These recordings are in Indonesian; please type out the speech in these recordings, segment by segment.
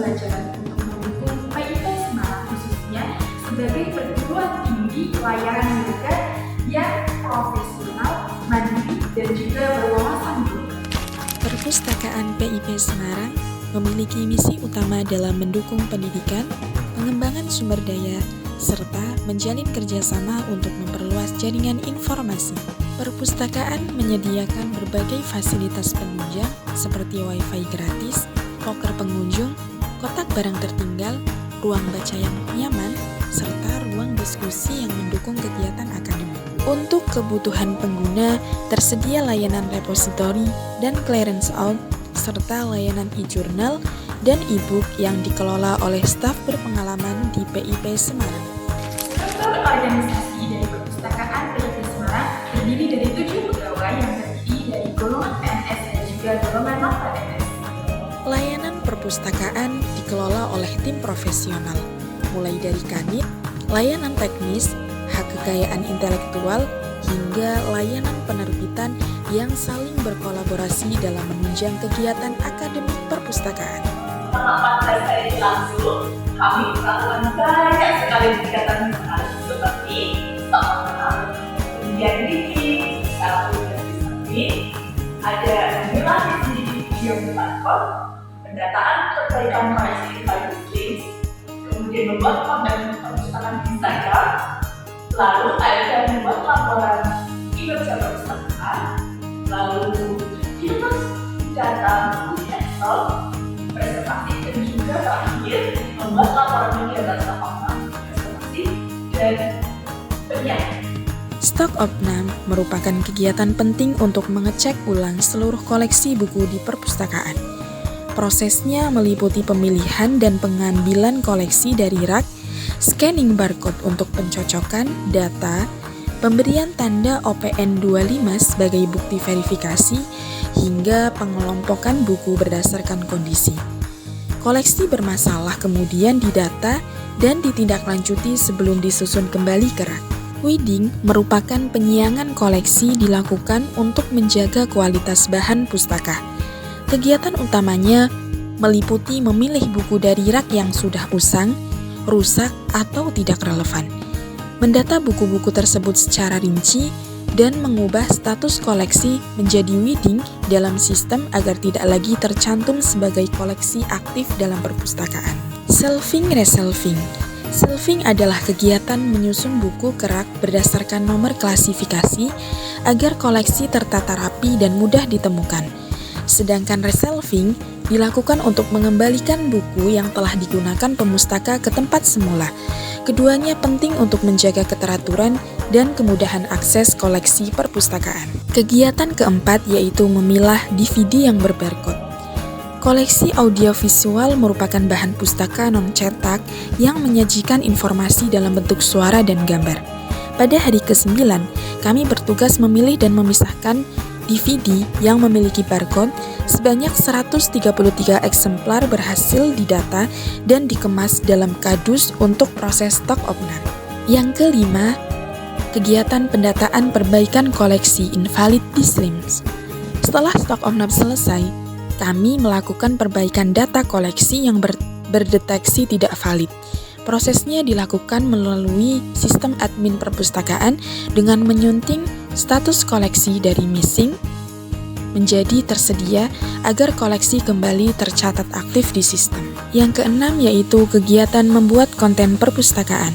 pembelajaran untuk mendukung PIP Semarang khususnya sebagai perguruan tinggi layanan militer yang profesional, mandiri, dan juga berwawasan global. Perpustakaan PIP Semarang memiliki misi utama dalam mendukung pendidikan, pengembangan sumber daya, serta menjalin kerjasama untuk memperluas jaringan informasi. Perpustakaan menyediakan berbagai fasilitas penunjang seperti Wi-Fi gratis, loker pengunjung, kotak barang tertinggal, ruang baca yang nyaman, serta ruang diskusi yang mendukung kegiatan akademik. Untuk kebutuhan pengguna, tersedia layanan repositori dan clearance out, serta layanan e-journal dan e-book yang dikelola oleh staf berpengalaman di PIP Semarang. Struktur organisasi dari perpustakaan PIP Semarang terdiri dari 7 pegawai yang terdiri dari golongan PNS dan juga golongan non-PNS. Layanan perpustakaan dikelola oleh tim profesional, mulai dari kanit, layanan teknis, hak kekayaan intelektual, hingga layanan penerbitan yang saling berkolaborasi dalam menunjang kegiatan akademik perpustakaan. Selama 14 hari langsung, kami melakukan banyak sekali kegiatan menarik seperti stok mengenal, kemudian reading, ada memilah video berbarcode, pendataan perbaikan koleksi Bible Streams, kemudian membuat konten perpustakaan di Instagram, lalu ada membuat laporan kinerja perpustakaan, lalu kita data di Excel, presentasi dan juga terakhir membuat laporan kegiatan stok opnam, presentasi dan penyampaian. Stok opnam merupakan kegiatan penting untuk mengecek ulang seluruh koleksi buku di perpustakaan. Prosesnya meliputi pemilihan dan pengambilan koleksi dari rak, scanning barcode untuk pencocokan data, pemberian tanda OPN 25 sebagai bukti verifikasi, hingga pengelompokan buku berdasarkan kondisi. Koleksi bermasalah kemudian didata dan ditindaklanjuti sebelum disusun kembali ke rak. Weeding merupakan penyiangan koleksi dilakukan untuk menjaga kualitas bahan pustaka. Kegiatan utamanya meliputi memilih buku dari rak yang sudah usang, rusak, atau tidak relevan, mendata buku-buku tersebut secara rinci, dan mengubah status koleksi menjadi weeding dalam sistem agar tidak lagi tercantum sebagai koleksi aktif dalam perpustakaan. Shelving-reshelving. Shelving adalah kegiatan menyusun buku ke rak berdasarkan nomor klasifikasi agar koleksi tertata rapi dan mudah ditemukan. Sedangkan reshelving dilakukan untuk mengembalikan buku yang telah digunakan pemustaka ke tempat semula. Keduanya penting untuk menjaga keteraturan dan kemudahan akses koleksi perpustakaan. Kegiatan keempat yaitu memilah DVD yang berbarcode. Koleksi audiovisual merupakan bahan pustaka non-cetak yang menyajikan informasi dalam bentuk suara dan gambar. Pada hari ke-9, kami bertugas memilih dan memisahkan DVD yang memiliki barcode sebanyak 133 eksemplar berhasil didata dan dikemas dalam kardus untuk proses stok opnam. Yang kelima, kegiatan pendataan perbaikan koleksi invalid Dislims. Setelah stok opnam selesai, kami melakukan perbaikan data koleksi yang berdeteksi tidak valid. Prosesnya dilakukan melalui sistem admin perpustakaan dengan menyunting status koleksi dari missing menjadi tersedia agar koleksi kembali tercatat aktif di sistem. Yang keenam yaitu kegiatan membuat konten perpustakaan.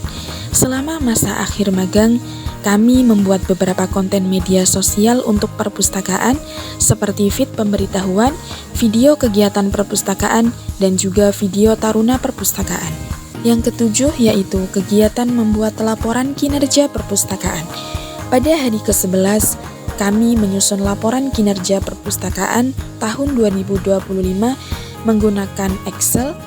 Selama masa akhir magang, kami membuat beberapa konten media sosial untuk perpustakaan seperti feed pemberitahuan, video kegiatan perpustakaan, dan juga video taruna perpustakaan. Yang ketujuh yaitu kegiatan membuat laporan kinerja perpustakaan. Pada hari ke-11, kami menyusun laporan kinerja perpustakaan tahun 2025 menggunakan Excel.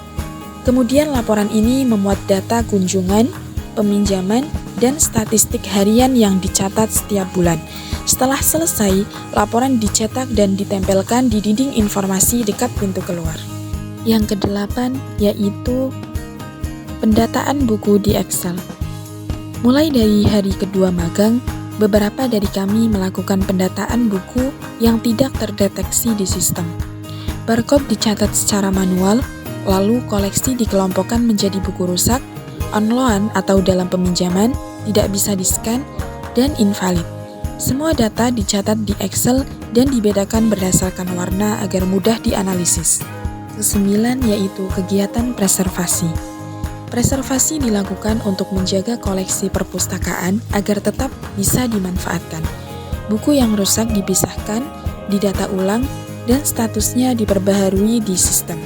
Kemudian laporan ini memuat data kunjungan, peminjaman, dan statistik harian yang dicatat setiap bulan. Setelah selesai, laporan dicetak dan ditempelkan di dinding informasi dekat pintu keluar. Yang kedelapan yaitu pendataan buku di Excel. Mulai dari hari kedua magang, beberapa dari kami melakukan pendataan buku yang tidak terdeteksi di sistem. Barcode dicatat secara manual, Lalu koleksi dikelompokkan menjadi buku rusak, on-loan atau dalam peminjaman, tidak bisa di-scan, dan invalid. Semua data dicatat di Excel dan dibedakan berdasarkan warna agar mudah dianalisis. Kesembilan yaitu kegiatan preservasi. Preservasi dilakukan untuk menjaga koleksi perpustakaan agar tetap bisa dimanfaatkan. Buku yang rusak dipisahkan, didata ulang, dan statusnya diperbaharui di sistem.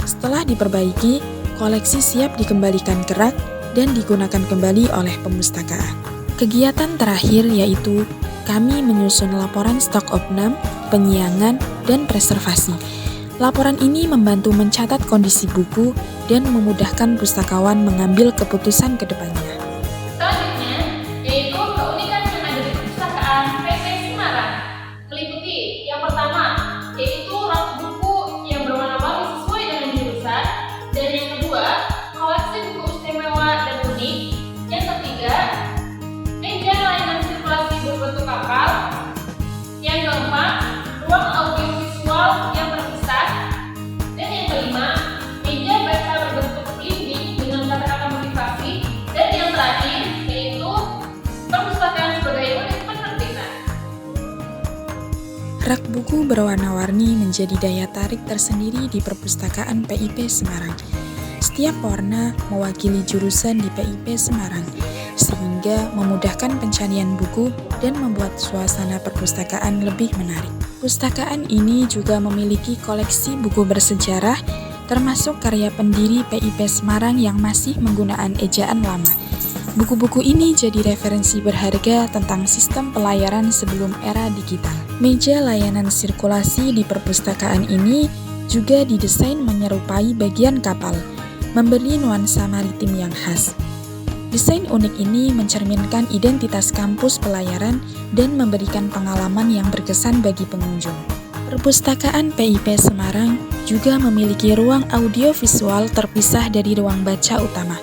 Setelah diperbaiki, koleksi siap dikembalikan ke rak dan digunakan kembali oleh perpustakaan. Kegiatan terakhir yaitu kami menyusun laporan stok opnam, penyiangan, dan preservasi. Laporan ini membantu mencatat kondisi buku dan memudahkan pustakawan mengambil keputusan ke depannya. Selanjutnya, yaitu keunikan yang ada di perpustakaan PP Semarang. Meliputi yang pertama, yaitu rak buku yang berwarna-warni sesuai dengan jurusan, dan yang kedua, koleksi buku istimewa dan unik. Yang ketiga, meja layanan sirkulasi berbentuk kapal. Yang keempat, ruang audiovisual yang terpisah. Dan yang kelima, meja baca berbentuk belimbing dengan kata-kata motivasi. Dan yang terakhir, yaitu perpustakaan sebagai unit penerbitan. Rak buku berwarna-warni menjadi daya tarik tersendiri di perpustakaan PIP Semarang. Setiap warna mewakili jurusan di PIP Semarang, sehingga memudahkan pencarian buku dan membuat suasana perpustakaan lebih menarik. Pustakaan ini juga memiliki koleksi buku bersejarah, termasuk karya pendiri PIP Semarang yang masih menggunakan ejaan lama. Buku-buku ini jadi referensi berharga tentang sistem pelayaran sebelum era digital. Meja layanan sirkulasi di perpustakaan ini juga didesain menyerupai bagian kapal, memberi nuansa maritim yang khas. Desain unik ini mencerminkan identitas kampus pelayaran dan memberikan pengalaman yang berkesan bagi pengunjung. Perpustakaan PIP Semarang juga memiliki ruang audiovisual terpisah dari ruang baca utama.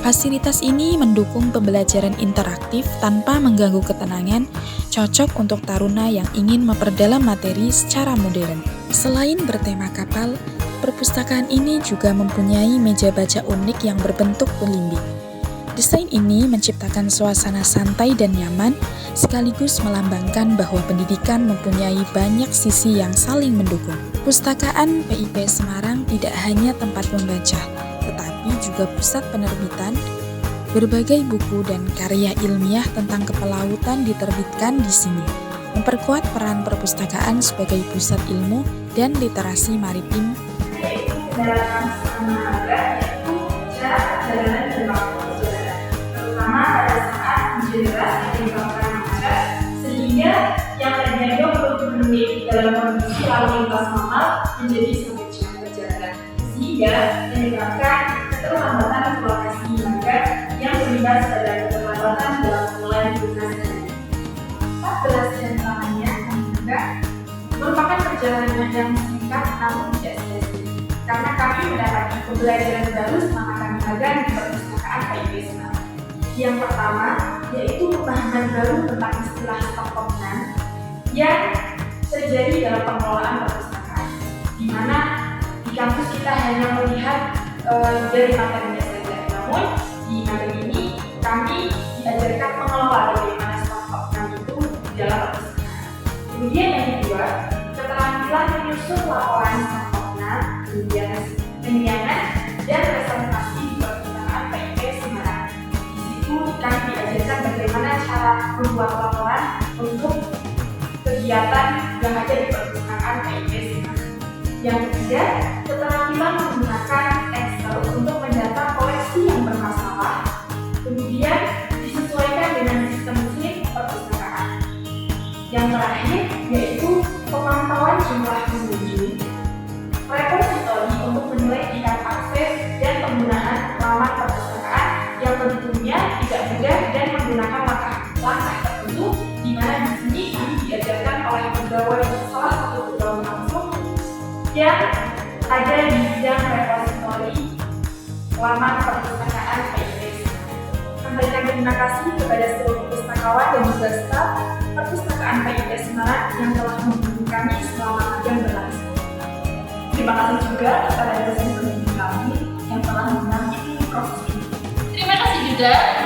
Fasilitas ini mendukung pembelajaran interaktif tanpa mengganggu ketenangan, cocok untuk taruna yang ingin memperdalam materi secara modern. Selain bertema kapal, perpustakaan ini juga mempunyai meja baca unik yang berbentuk belimbing. Desain ini menciptakan suasana santai dan nyaman, sekaligus melambangkan bahwa pendidikan mempunyai banyak sisi yang saling mendukung. Pustakaan PIP Semarang tidak hanya tempat membaca, tetapi juga pusat penerbitan. Berbagai buku dan karya ilmiah tentang kepelautan diterbitkan di sini, memperkuat peran perpustakaan sebagai pusat ilmu dan literasi maritim. Yaitu kendaraan olahraga, yaitu jarak perjalanan dan waktu perjalanan, terutama pada saat hujan deras yang menyebabkan macet, sehingga yang tadinya 20 menit dalam kondisi lalu lintas normal menjadi 1 jam perjalanan, sehingga menyebabkan keterlambatan lokasi warga yang berimbas pada keterlambatan dalam mulai tugasnya. 14 jam lamanya juga merupakan perjalanan yang singkat namun tidak sia-sia, karena kami mendapati pembelajaran baru selama kami magang di perpustakaan PIP Semarang. Yang pertama, yaitu pemahaman baru tentang istilah stok opnam yang terjadi dalam pengelolaan perpustakaan, di mana di kampus kita hanya melihat dari materinya saja, namun di materi ini kami diajarkan mengelola bagaimana stok opnam itu di dalam perpustakaan. Kemudian yang kedua, keterampilan menyusun laporan stok opnam, kemudian penyiangan dan presentasi di perpustakaan PIP Semarang. Di situ kami diajarkan bagaimana cara membuat laporan untuk kegiatan yang ada di perpustakaan PIP Semarang. Yang ketiga, keterampilan menggunakan Excel untuk mendata koleksi yang bermasalah, kemudian disesuaikan dengan sistem SIP perpustakaan. Yang terakhir, yaitu pemantauan jumlah pengunjung, repositori untuk menilai tingkat akses dan penggunaan laman perpustakaan yang tentunya tidak mudah dan menggunakan langkah tertentu, di mana di sini kami diajarkan oleh pegawai salah satu pegawai langsung yang ada di bidang repositori laman perpustakaan PIP. Sampaikan terima kasih kepada seluruh pustakawan dan juga staf perpustakaan PIP Semarang yang telah membimbing kami selama magang berlangsung. Terima kasih juga kepada dosen pendidikan ada